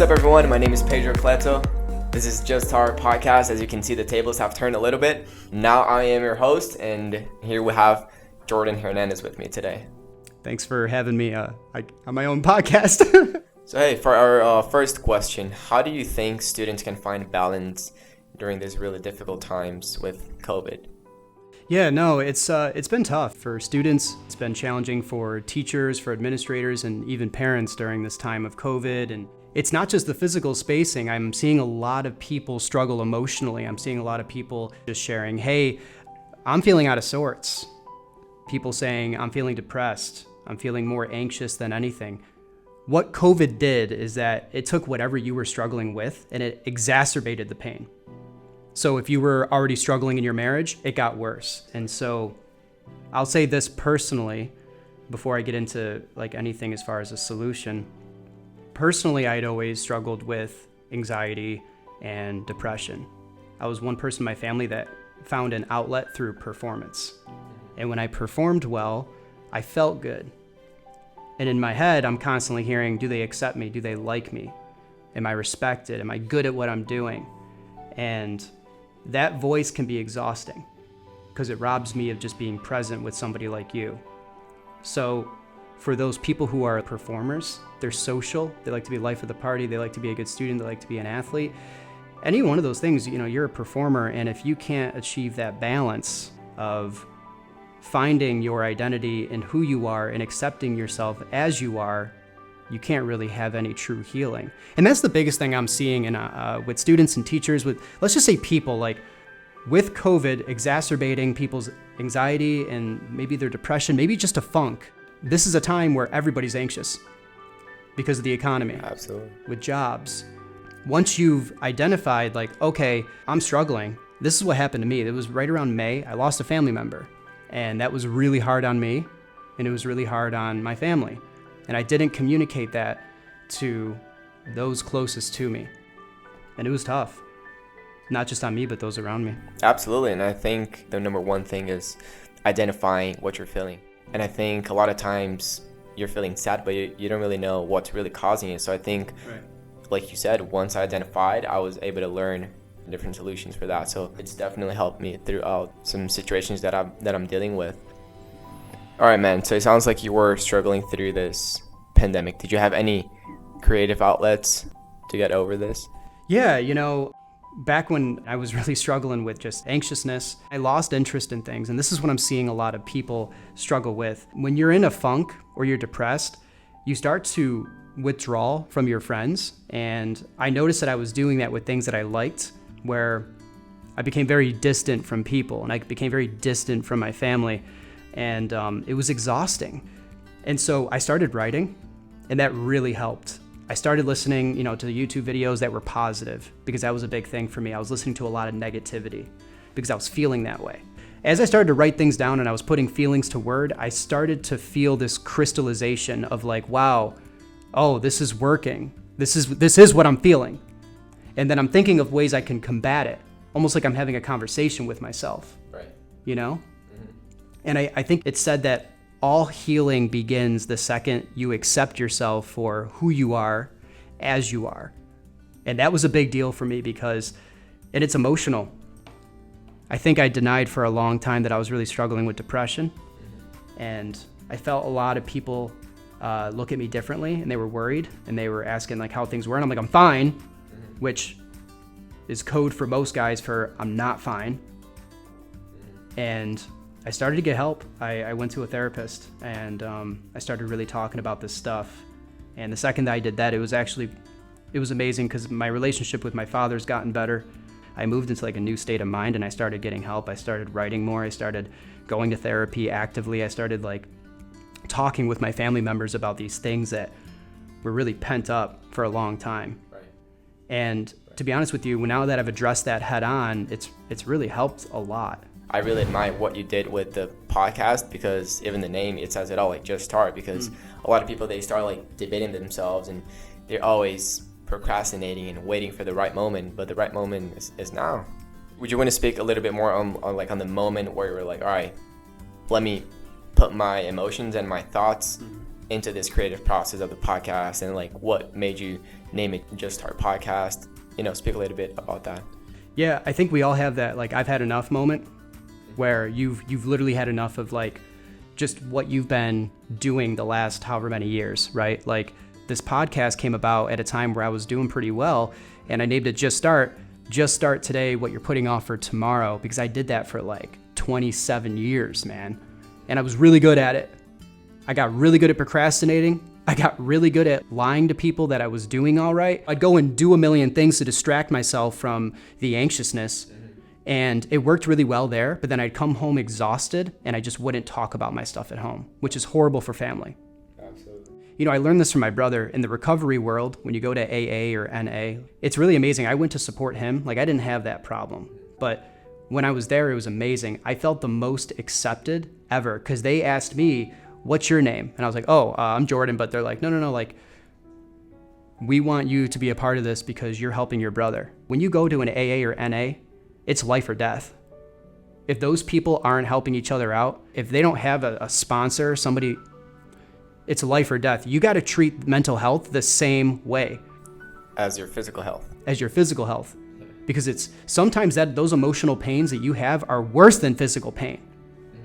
up, everyone? My name is Pedro Cleto. This is Just Our Podcast. As you can see, the tables have turned a little bit. Now I am your host, and here we have Jordan Hernandez with me today. Thanks for having me on my own podcast. So, hey, for our first question, how do you think students can find balance during these really difficult times with COVID? Yeah, no, it's been tough for students. It's been challenging for teachers, for administrators, and even parents during this time of COVID. And it's not just the physical spacing. I'm seeing a lot of people struggle emotionally. I'm seeing a lot of people just sharing, hey, I'm feeling out of sorts. People saying, I'm feeling depressed. I'm feeling more anxious than anything. What COVID did is that it took whatever you were struggling with and it exacerbated the pain. So if you were already struggling in your marriage, it got worse. And so I'll say this personally, before I get into like anything as far as a solution. Personally, I'd always struggled with anxiety and depression. I was one person in my family that found an outlet through performance. And when I performed well, I felt good. And in my head, I'm constantly hearing, do they accept me? Do they like me? Am I respected? Am I good at what I'm doing? And that voice can be exhausting because it robs me of just being present with somebody like you. So for those people who are performers, they're social, they like to be life of the party, they like to be a good student, they like to be an athlete. Any one of those things, you're a performer, and if you can't achieve that balance of finding your identity in who you are and accepting yourself as you are, you can't really have any true healing. And that's the biggest thing I'm seeing with students and teachers, with, let's just say people, like with COVID exacerbating people's anxiety and maybe their depression, maybe just a funk. This is a time where everybody's anxious because of the economy. Absolutely. With jobs. Once you've identified like, okay, I'm struggling. This is what happened to me. It was right around May. I lost a family member. And that was really hard on me, and it was really hard on my family. And I didn't communicate that to those closest to me. And it was tough. Not just on me, but those around me. Absolutely. And I think the number one thing is identifying what you're feeling. And I think a lot of times you're feeling sad, but you don't really know what's really causing it. So I think, like you said, once I identified, I was able to learn different solutions for that. So it's definitely helped me throughout some situations that I'm dealing with. All right, man. So it sounds like you were struggling through this pandemic. Did you have any creative outlets to get over this? Yeah, back when I was really struggling with just anxiousness, I lost interest in things. And this is what I'm seeing a lot of people struggle with. When you're in a funk or you're depressed, you start to withdraw from your friends. And I noticed that I was doing that with things that I liked, where I became very distant from people and I became very distant from my family, and it was exhausting. And so I started writing, and that really helped. I started listening, to the YouTube videos that were positive, because that was a big thing for me. I was listening to a lot of negativity because I was feeling that way. As I started to write things down and I was putting feelings to word, I started to feel this crystallization of like, wow, oh, this is working. This is what I'm feeling. And then I'm thinking of ways I can combat it, almost like I'm having a conversation with myself, Right. Mm-hmm. And I think it's said that all healing begins the second you accept yourself for who you are as you are. And that was a big deal for me and it's emotional. I think I denied for a long time that I was really struggling with depression. And I felt a lot of people look at me differently, and they were worried, and they were asking like how things were. And I'm like, I'm fine. Which is code for most guys for I'm not fine. And I started to get help. I went to a therapist, and I started really talking about this stuff. And the second that I did that, it was amazing because my relationship with my father's gotten better. I moved into like a new state of mind, and I started getting help. I started writing more. I started going to therapy actively. I started like talking with my family members about these things that were really pent up for a long time. And to be honest with you, now that I've addressed that head on, it's really helped a lot. I really admire what you did with the podcast, because even the name, it says it all, like Just Start, because a lot of people, they start like debating themselves, and they're always procrastinating and waiting for the right moment, but the right moment is now. Would you want to speak a little bit more on on the moment where you were like, all right, let me put my emotions and my thoughts into this creative process of the podcast, and like what made you name it Just Start Podcast? Speak a little bit about that. Yeah, I think we all have that, like, I've had enough moment where you've literally had enough of like just what you've been doing the last however many years, right? Like, this podcast came about at a time where I was doing pretty well, and I named it Just Start. Just start today what you're putting off for tomorrow, because I did that for like 27 years, man. And I was really good at it. I got really good at procrastinating. I got really good at lying to people that I was doing all right. I'd go and do a million things to distract myself from the anxiousness. And it worked really well there, but then I'd come home exhausted and I just wouldn't talk about my stuff at home, which is horrible for family. Absolutely. I learned this from my brother. In the recovery world, when you go to AA or NA, it's really amazing. I went to support him. Like, I didn't have that problem. But when I was there, it was amazing. I felt the most accepted ever, because they asked me, what's your name? And I was like, I'm Jordan. But they're like, no, like, we want you to be a part of this because you're helping your brother. When you go to an AA or NA, it's life or death. If those people aren't helping each other out, if they don't have a sponsor, somebody, it's life or death. You got to treat mental health the same way as your physical health. Because it's sometimes that those emotional pains that you have are worse than physical pain.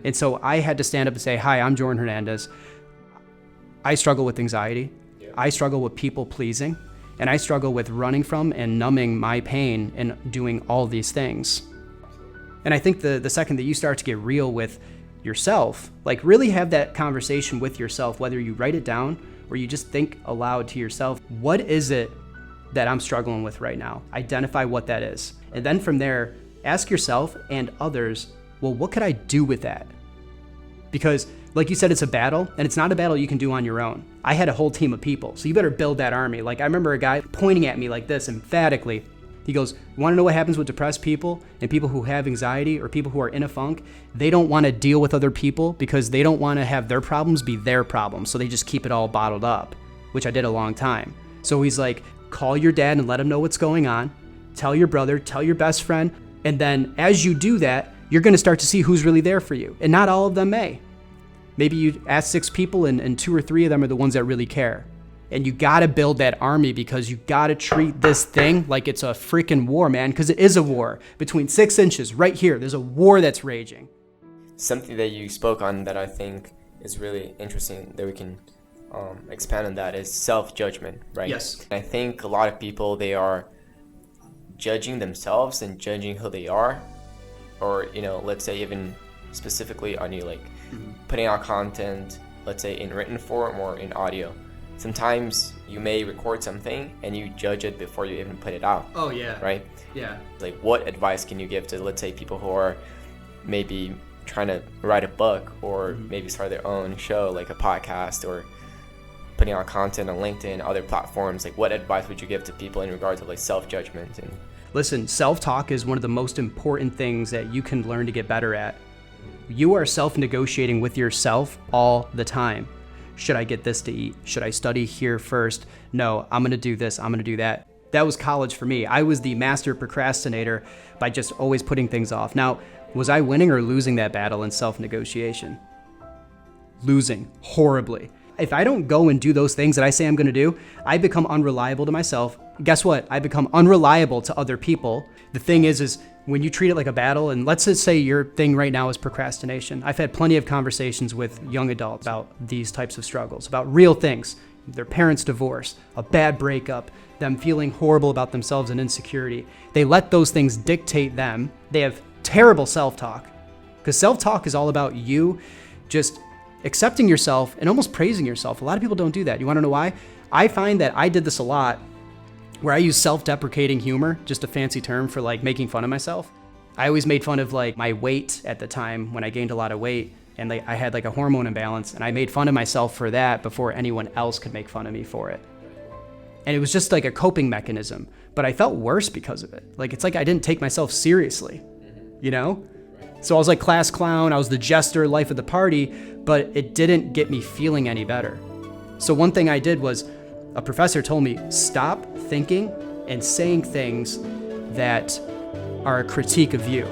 And so I had to stand up and say, hi, I'm Jordan Hernandez. I struggle with anxiety. Yeah. I struggle with people pleasing. And I struggle with running from and numbing my pain and doing all these things. And I think the second that you start to get real with yourself, like really have that conversation with yourself, whether you write it down or you just think aloud to yourself, what is it that I'm struggling with right now? Identify what that is. And then from there, ask yourself and others, well, what could I do with that? Because like you said, it's a battle, and it's not a battle you can do on your own. I had a whole team of people, so you better build that army. Like, I remember a guy pointing at me like this emphatically. He goes, you want to know what happens with depressed people and people who have anxiety or people who are in a funk? They don't want to deal with other people because they don't want to have their problems be their problems, so they just keep it all bottled up, which I did a long time. So he's like, call your dad and let him know what's going on. Tell your brother, tell your best friend, and then as you do that, you're going to start to see who's really there for you. And not all of them may. Maybe you ask 6 people and 2 or 3 of them are the ones that really care. And you got to build that army, because you got to treat this thing like it's a freaking war, man, because it is a war. Between 6 inches right here, there's a war that's raging. Something that you spoke on that I think is really interesting that we can expand on that is self-judgment, right? Yes. I think a lot of people, they are judging themselves and judging who they are, or, let's say even specifically on you, like putting out content, let's say in written form or in audio. Sometimes you may record something and you judge it before you even put it out. Oh, yeah. Right? Yeah. Like, what advice can you give to, let's say, people who are maybe trying to write a book or maybe start their own show, like a podcast, or putting out content on LinkedIn, other platforms? Like, what advice would you give to people in regards to like self-judgment? And listen, self-talk is one of the most important things that you can learn to get better at. You are self-negotiating with yourself all the time. Should I get this to eat? Should I study here first? No, I'm going to do this. I'm going to do that. That was college for me. I was the master procrastinator by just always putting things off. Now, was I winning or losing that battle in self-negotiation? Losing horribly. If I don't go and do those things that I say I'm going to do, I become unreliable to myself. Guess what? I become unreliable to other people. The thing is when you treat it like a battle, and let's just say your thing right now is procrastination. I've had plenty of conversations with young adults about these types of struggles, about real things. Their parents' divorce, a bad breakup, them feeling horrible about themselves and insecurity. They let those things dictate them. They have terrible self-talk, because self-talk is all about you just accepting yourself and almost praising yourself. A lot of people don't do that. You want to know why? I find that I did this a lot, where I use self-deprecating humor, just a fancy term for like making fun of myself. I always made fun of like my weight at the time when I gained a lot of weight, and I had like a hormone imbalance, and I made fun of myself for that before anyone else could make fun of me for it. And it was just like a coping mechanism, but I felt worse because of it. Like, it's like I didn't take myself seriously, So I was like class clown, I was the jester, life of the party, but it didn't get me feeling any better. So one thing I did was, a professor told me, stop thinking and saying things that are a critique of you.